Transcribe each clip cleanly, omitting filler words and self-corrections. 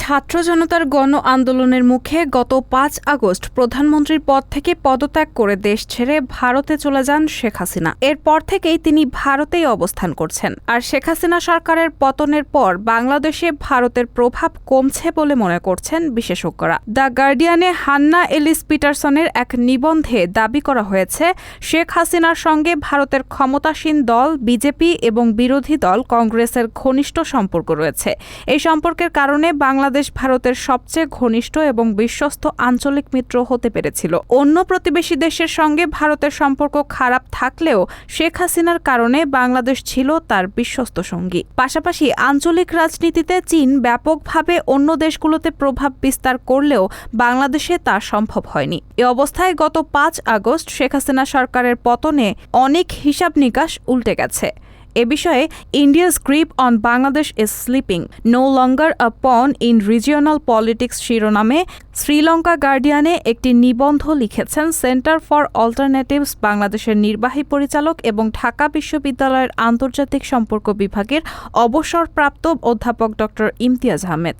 ছাত্র জনতার গণ আন্দোলনের মুখে গত ৫ আগস্ট প্রধানমন্ত্রীর পদ থেকে পদত্যাগ করে দেশ ছেড়ে ভারতে চলে যান শেখ হাসিনা। এরপর থেকেই তিনি ভারতেই অবস্থান করছেন। আর শেখ হাসিনা সরকারের পতনের পর বাংলাদেশে ভারতের প্রভাব কমছে বলে মনে করছেন বিশেষজ্ঞরা। দ্য গার্ডিয়ানে হান্না এলিস পিটারসনের এক নিবন্ধে দাবি করা হয়েছে, শেখ হাসিনার সঙ্গে ভারতের ক্ষমতাসীন দল বিজেপি এবং বিরোধী দল কংগ্রেসের ঘনিষ্ঠ সম্পর্ক রয়েছে। এই সম্পর্কের কারণে বাংলাদেশ ভারতের সবচেয়ে ঘনিষ্ঠ এবং বিশ্বস্ত আঞ্চলিক মিত্র হতে পেরেছিল। অন্য প্রতিবেশী দেশের সঙ্গে ভারতের সম্পর্ক খারাপ থাকলেও শেখ হাসিনার কারণে বাংলাদেশ ছিল তার বিশ্বস্ত সঙ্গী। পাশাপাশি আঞ্চলিক রাজনীতিতে চীন ব্যাপকভাবে অন্য দেশগুলোতে প্রভাব বিস্তার করলেও বাংলাদেশে তা সম্ভব হয়নি। এ অবস্থায় গত ৫ আগস্ট শেখ হাসিনা সরকারের পতনে অনেক হিসাব নিকাশ উল্টে গেছে। এ বিষয়ে ইন্ডিয়া's grip on Bangladesh is slipping, no longer a pawn in regional politics শিরোনামে শ্রীলঙ্কা গার্ডিয়ানে একটি নিবন্ধ লিখেছেন সেন্টার ফর অল্টারনেটিভস বাংলাদেশের নির্বাহী পরিচালক এবং ঢাকা বিশ্ববিদ্যালয়ের আন্তর্জাতিক সম্পর্ক বিভাগের অবসরপ্রাপ্ত অধ্যাপক ড. ইমতিয়াজ আহমেদ।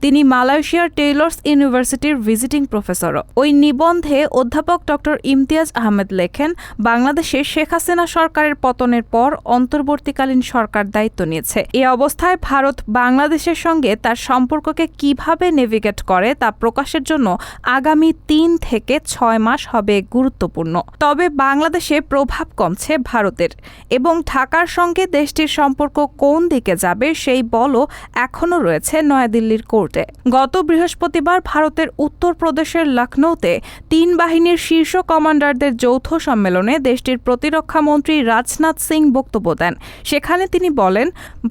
তিনি মালয়েশিয়ার টেইলর্স ইউনিভার্সিটির ভিজিটিং প্রফেসরও। ওই নিবন্ধে অধ্যাপক ড. ইমতিয়াজ আহমেদ লেখেন, বাংলাদেশে শেখ হাসিনা সরকারের পতনের পর অন্তর্বর্তীকালীন সরকার দায়িত্ব নিয়েছে। এ অবস্থায় ভারত বাংলাদেশের সঙ্গে তার সম্পর্ককে কিভাবে নেভিগেট করে তা প্রকাশের জন্য আগামী ৩ থেকে ৬ মাস হবে গুরুত্বপূর্ণ। তবে বাংলাদেশে প্রভাব কমছে ভারতের এবং ঢাকার সঙ্গে দেশটির সম্পর্ক কোন দিকে যাবে সেই বলও এখনও রয়েছে নয়াদিল্লির কোর্টে। গত বৃহস্পতিবার ভারতের উত্তরপ্রদেশের লখনৌতে ৩ বাহিনীর শীর্ষ কমান্ডারদের যৌথ সম্মেলনে দেশটির প্রতিরক্ষা মন্ত্রী রাজনাথ সিং বক্তব্য দেন। সেখানে তিনি বলেন,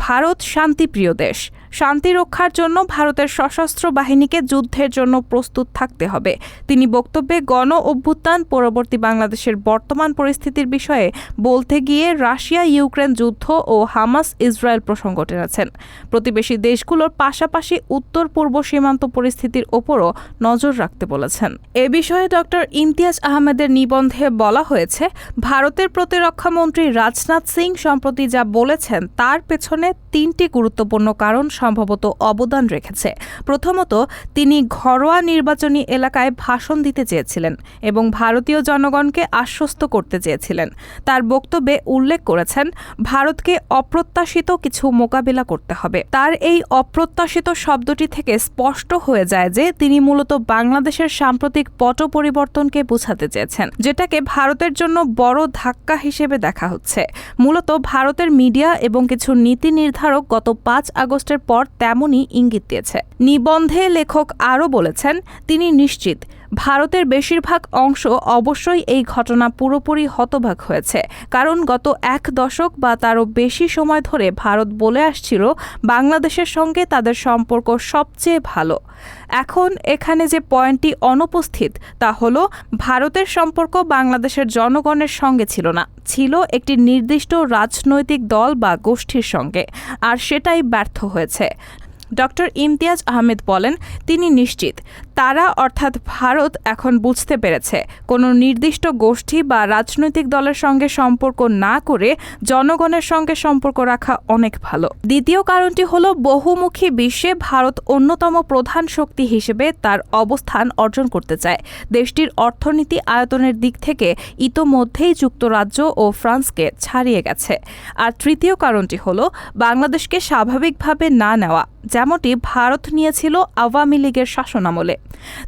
ভারত শান্তিপ্রিয় দেশ। শান্তি রক্ষার জন্য ভারতের সশস্ত্র বাহিনীকে যুদ্ধের জন্য প্রস্তুত থাকতে হবে। তিনি বক্তব্যে গণ অভ্যুত্থান পরবর্তী বাংলাদেশের বর্তমান পরিস্থিতির বিষয়ে বলতে গিয়ে রাশিয়া ইউক্রেন যুদ্ধ ও হামাস ইসরায়েল প্রসঙ্গ টেনেছেন। প্রতিবেশী দেশগুলোর পাশাপাশি উত্তর পূর্ব সীমান্ত পরিস্থিতির ওপরও নজর রাখতে বলেছেন। এ বিষয়ে ড. ইমতিয়াজ আহমেদের নিবন্ধে বলা হয়েছে, ভারতের প্রতিরক্ষা মন্ত্রী রাজনাথ সিং সম্প্রতি যা বলেছেন তার পেছনে ৩টি গুরুত্বপূর্ণ কারণ সম্ভবত অবদান রেখেছে। প্রথমত, তিনি ঘরোয়া নির্বাচনী এলাকায় ভাষণ দিতে চেয়েছিলেন এবং ভারতীয় জনগণকে আশ্বস্ত করতে চেয়েছিলেন। তার বক্তব্যে উল্লেখ করেছেন, ভারতকে অপ্রত্যাশিত কিছু মোকাবিলা করতে হবে। তার এই অপ্রত্যাশিত শব্দটি থেকে স্পষ্ট হয়ে যায় যে তিনি মূলত বাংলাদেশের সাম্প্রতিক পট পরিবর্তনকে বোঝাতে চেয়েছেন, যেটাকে ভারতের জন্য বড় ধাক্কা হিসেবে দেখা হচ্ছে। মূলত ভারতের মিডিয়া এবং কিছু নীতি নির্ধারক গত ৫ আগস্টের পর তেমনই ইঙ্গিত দিয়েছে। নিবন্ধে লেখক আরও বলেছেন, তিনি নিশ্চিত ভারতের বেশিরভাগ অংশ অবশ্যই এই ঘটনা পুরোপুরি হতবাক হয়েছে, কারণ গত ১ দশক বা তারও বেশি সময় ধরে ভারত বলে আসছিল বাংলাদেশের সঙ্গে তাদের সম্পর্ক সবচেয়ে ভালো। এখন এখানে যে পয়েন্টটি অনুপস্থিত তা হলো, ভারতের সম্পর্ক বাংলাদেশের জনগণের সঙ্গে ছিল না, ছিল একটি নির্দিষ্ট রাজনৈতিক দল বা গোষ্ঠীর সঙ্গে, আর সেটাই ব্যর্থ হয়েছে। ড. ইমতিয়াজ আহমেদ বলেন, তিনি নিশ্চিত তারা অর্থাৎ ভারত এখন বুঝতে পেরেছে কোনো নির্দিষ্ট গোষ্ঠী বা রাজনৈতিক দলের সঙ্গে সম্পর্ক না করে জনগণের সঙ্গে সম্পর্ক রাখা অনেক ভালো। দ্বিতীয় কারণটি হলো, বহুমুখী বিশ্বে ভারত অন্যতম প্রধান শক্তি হিসেবে তার অবস্থান অর্জন করতে চায়। দেশটির অর্থনীতি আয়তনের দিক থেকে ইতোমধ্যেই যুক্তরাজ্য ও ফ্রান্সকে ছাড়িয়ে গেছে। আর তৃতীয় কারণটি হলো, বাংলাদেশকে স্বাভাবিকভাবে না নেওয়া, যেমনটি ভারত নিয়েছিল আওয়ামী লীগের শাসনামলে।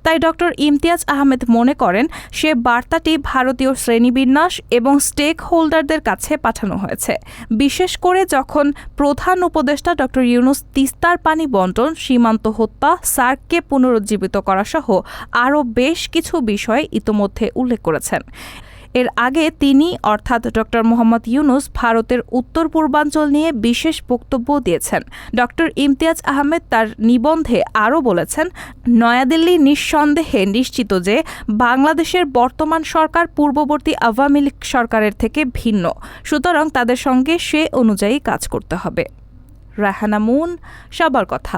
তাই ড. ইমতিয়াজ আহমেদ মনে করেন, সে বার্তাটি ভারতীয় শ্রেণীবিন্যাস এবং স্টেক হোল্ডারদের কাছে পাঠানো হয়েছে, বিশেষ করে যখন প্রধান উপদেষ্টা ড. ইউনূস তিস্তার পানি বণ্টন, সীমান্ত হত্যা, সার্ককে পুনরুজ্জীবিত করা সহ আরও বেশ কিছু বিষয় ইতোমধ্যে উল্লেখ করেছেন। এর আগে তিনি অর্থাৎ ড. মোহাম্মদ ইউনূস ভারতের উত্তর পূর্বাঞ্চল নিয়ে বিশেষ বক্তব্য দিয়েছেন। ড. ইমতিয়াজ আহমেদ তার নিবন্ধে আরও বলেছেন, নয়াদিল্লি নিঃসন্দেহে নিশ্চিত যে বাংলাদেশের বর্তমান সরকার পূর্ববর্তী আওয়ামী লীগ সরকারের থেকে ভিন্ন, সুতরাং তাদের সঙ্গে সে অনুযায়ী কাজ করতে হবে। রায়হানা মুন, সবার কথা।